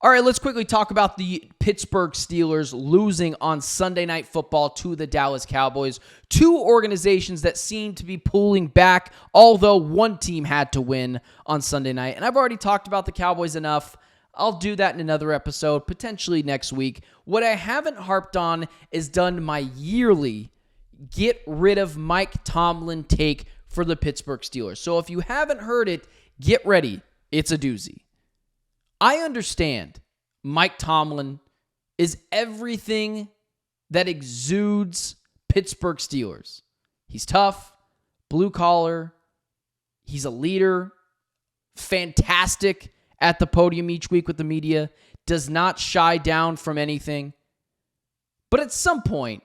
All right, let's quickly talk about the Pittsburgh Steelers losing on Sunday Night Football to the Dallas Cowboys. Two organizations that seem to be pulling back, although one team had to win on Sunday night. And I've already talked about the Cowboys enough. I'll do that in another episode, potentially next week. What I haven't harped on is done my yearly get rid of Mike Tomlin take for the Pittsburgh Steelers. So if you haven't heard it, get ready. It's a doozy. I understand Mike Tomlin is everything that exudes Pittsburgh Steelers. He's tough, blue collar, he's a leader, fantastic at the podium each week with the media, does not shy down from anything. But at some point,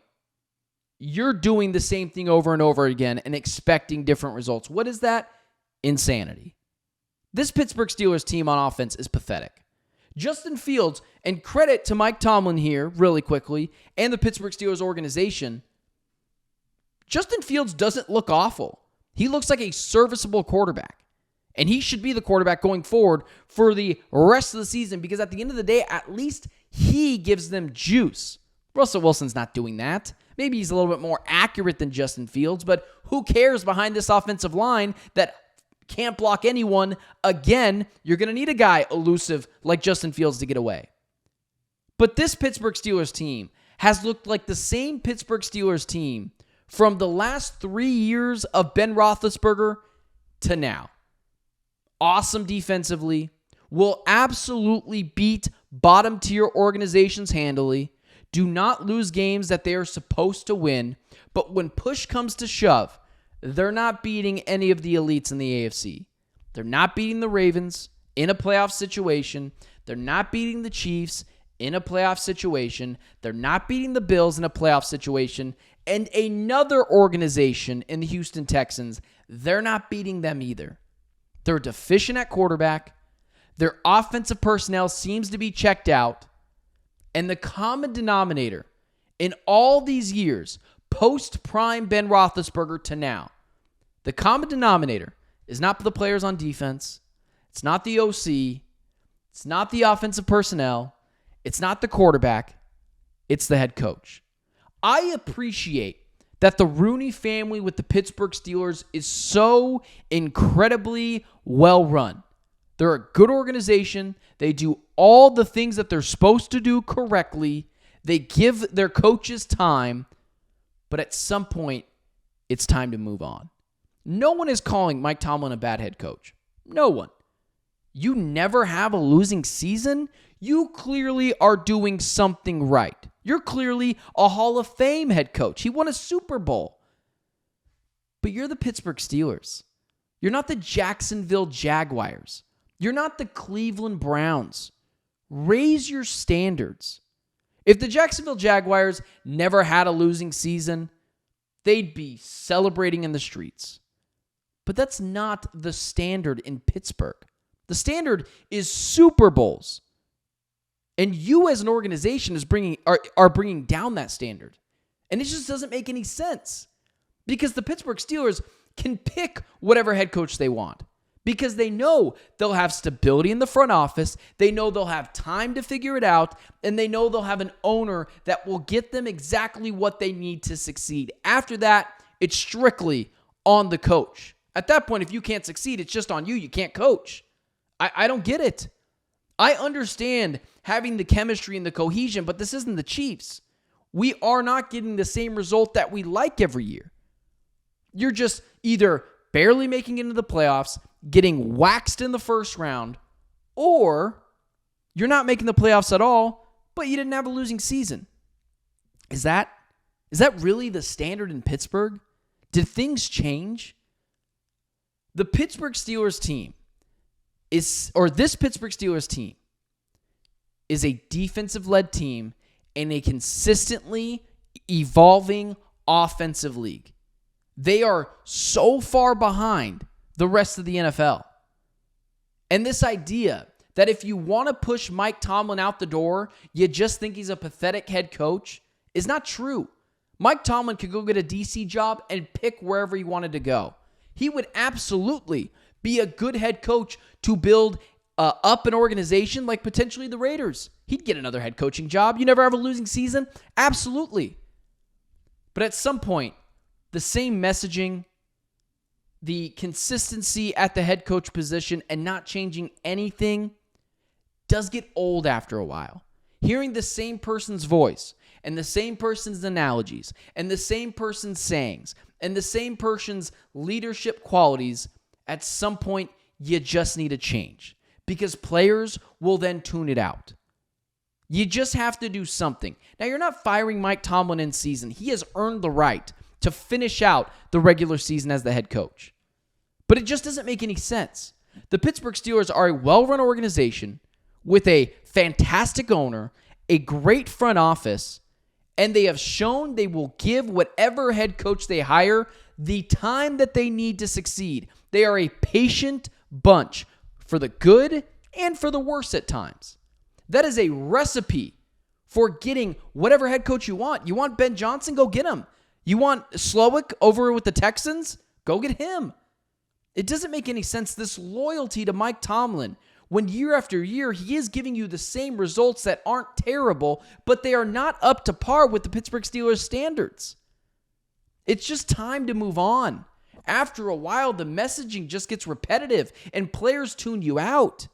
you're doing the same thing over and over again and expecting different results. What is that? Insanity. This Pittsburgh Steelers team on offense is pathetic. Justin Fields, and credit to Mike Tomlin here really quickly, and the Pittsburgh Steelers organization, Justin Fields doesn't look awful. He looks like a serviceable quarterback, and he should be the quarterback going forward for the rest of the season because at the end of the day, at least he gives them juice. Russell Wilson's not doing that. Maybe he's a little bit more accurate than Justin Fields, but who cares behind this offensive line that can't block anyone? Again, you're going to need a guy elusive like Justin Fields to get away. But this Pittsburgh Steelers team has looked like the same Pittsburgh Steelers team from the last 3 years of Ben Roethlisberger to now. Awesome defensively, will absolutely beat bottom-tier organizations handily, do not lose games that they are supposed to win, but when push comes to shove, they're not beating any of the elites in the AFC. They're not beating the Ravens in a playoff situation. They're not beating the Chiefs in a playoff situation. They're not beating the Bills in a playoff situation. And another organization in the Houston Texans, they're not beating them either. They're deficient at quarterback. Their offensive personnel seems to be checked out. And the common denominator in all these years, post-prime Ben Roethlisberger to now, the common denominator is not the players on defense. It's not the OC. It's not the offensive personnel. It's not the quarterback. It's the head coach. I appreciate that the Rooney family with the Pittsburgh Steelers is so incredibly well run. They're a good organization. They do all the things that they're supposed to do correctly. They give their coaches time. But at some point, it's time to move on. No one is calling Mike Tomlin a bad head coach. No one. You never have a losing season. You clearly are doing something right. You're clearly a Hall of Fame head coach. He won a Super Bowl. But you're the Pittsburgh Steelers. You're not the Jacksonville Jaguars. You're not the Cleveland Browns. Raise your standards. If the Jacksonville Jaguars never had a losing season, they'd be celebrating in the streets. But that's not the standard in Pittsburgh. The standard is Super Bowls. And you as an organization are bringing down that standard. And it just doesn't make any sense. Because the Pittsburgh Steelers can pick whatever head coach they want. Because they know they'll have stability in the front office, they know they'll have time to figure it out, and they know they'll have an owner that will get them exactly what they need to succeed. After that, it's strictly on the coach. At that point, if you can't succeed, it's just on you. You can't coach. I don't get it. I understand having the chemistry and the cohesion, but this isn't the Chiefs. We are not getting the same result that we like every year. You're just either barely making it into the playoffs, getting waxed in the first round, or you're not making the playoffs at all, but you didn't have a losing season. Is that really the standard in Pittsburgh? Did things change? The Pittsburgh Steelers team this Pittsburgh Steelers team is a defensive-led team in a consistently evolving offensive league. They are so far behind the rest of the NFL. And this idea that if you want to push Mike Tomlin out the door, you just think he's a pathetic head coach is not true. Mike Tomlin could go get a DC job and pick wherever he wanted to go. He would absolutely be a good head coach to build up an organization like potentially the Raiders. He'd get another head coaching job. You never have a losing season? Absolutely. But at some point, the same messaging, the consistency at the head coach position and not changing anything does get old after a while. Hearing the same person's voice and the same person's analogies and the same person's sayings and the same person's leadership qualities, at some point, you just need a change because players will then tune it out. You just have to do something. Now, you're not firing Mike Tomlin in season. He has earned the right to finish out the regular season as the head coach. But it just doesn't make any sense. The Pittsburgh Steelers are a well-run organization with a fantastic owner, a great front office, and they have shown they will give whatever head coach they hire the time that they need to succeed. They are a patient bunch for the good and for the worse at times. That is a recipe for getting whatever head coach you want. You want Ben Johnson? Go get him. You want Slowick over with the Texans? Go get him. It doesn't make any sense, this loyalty to Mike Tomlin, when year after year he is giving you the same results that aren't terrible, but they are not up to par with the Pittsburgh Steelers standards. It's just time to move on. After a while, the messaging just gets repetitive and players tune you out.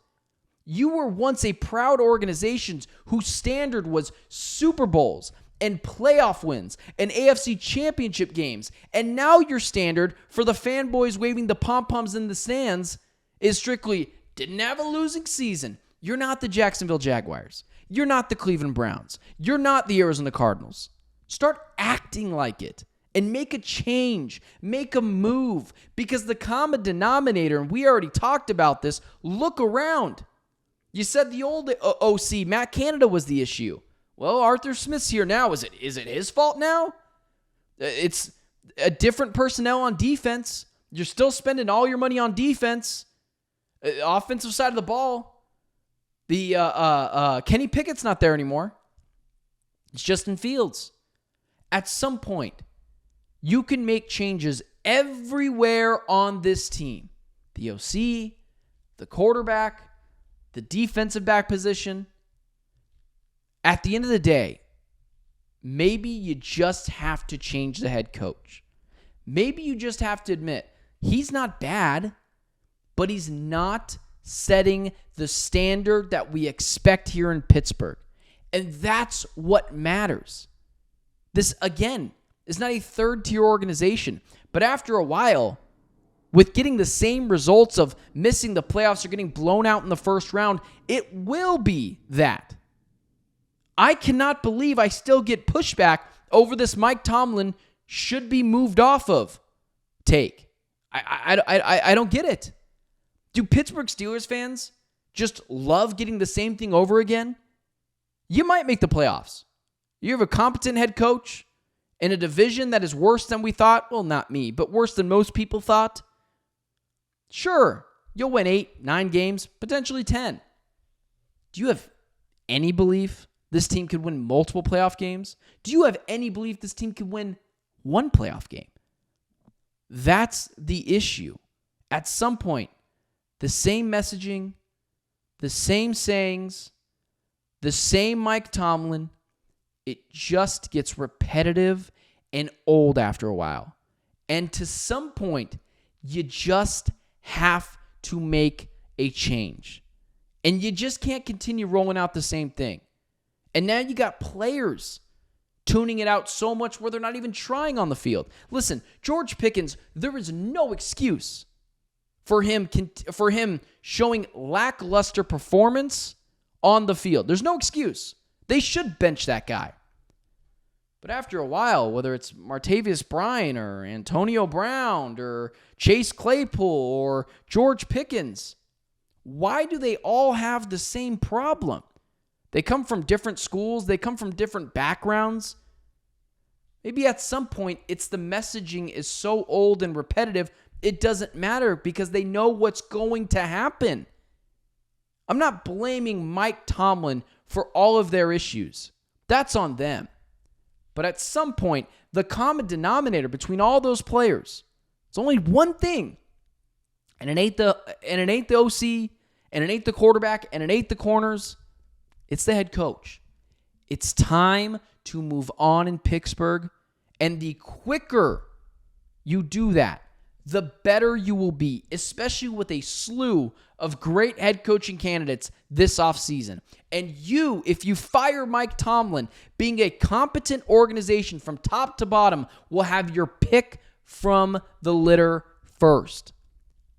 You were once a proud organization whose standard was Super Bowls and playoff wins and AFC championship games. And now your standard for the fanboys waving the pom-poms in the stands is strictly didn't have a losing season. You're not the Jacksonville Jaguars. You're not the Cleveland Browns. You're not the Arizona Cardinals. Start acting like it and make a change. Make a move because the common denominator, and we already talked about this, look around. You said the old OC, Matt Canada, was the issue. Well, Arthur Smith's here now. Is it his fault now? It's a different personnel on defense. You're still spending all your money on defense. Offensive side of the ball. The Kenny Pickett's not there anymore. It's Justin Fields. At some point, you can make changes everywhere on this team. The OC, the quarterback, the defensive back position. At the end of the day, maybe you just have to change the head coach. Maybe you just have to admit, he's not bad, but he's not setting the standard that we expect here in Pittsburgh. And that's what matters. This, again, is not a third-tier organization. But after a while, with getting the same results of missing the playoffs or getting blown out in the first round, it will be that. I cannot believe I still get pushback over this Mike Tomlin should be moved off of take. I don't get it. Do Pittsburgh Steelers fans just love getting the same thing over again? You might make the playoffs. You have a competent head coach in a division that is worse than we thought. Well, not me, but worse than most people thought. Sure, you'll win 8, 9 games, potentially 10. Do you have any belief this team could win multiple playoff games? Do you have any belief this team could win one playoff game? That's the issue. At some point, the same messaging, the same sayings, the same Mike Tomlin, it just gets repetitive and old after a while. And to some point, you just have to make a change. And you just can't continue rolling out the same thing. And now you got players tuning it out so much where they're not even trying on the field. Listen, George Pickens, there is no excuse for him showing lackluster performance on the field. There's no excuse. They should bench that guy. But after a while, whether it's Martavis Bryant or Antonio Brown or Chase Claypool or George Pickens, why do they all have the same problem? They come from different schools. They come from different backgrounds. Maybe at some point, it's the messaging is so old and repetitive, it doesn't matter because they know what's going to happen. I'm not blaming Mike Tomlin for all of their issues. That's on them. But at some point, the common denominator between all those players, it's only one thing. And it ain't the OC, And it ain't the quarterback, and it ain't the corners. It's the head coach. It's time to move on in Pittsburgh. And the quicker you do that, the better you will be, especially with a slew of great head coaching candidates this offseason. And you, if you fire Mike Tomlin, being a competent organization from top to bottom, will have your pick from the litter first.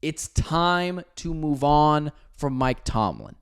It's time to move on from Mike Tomlin.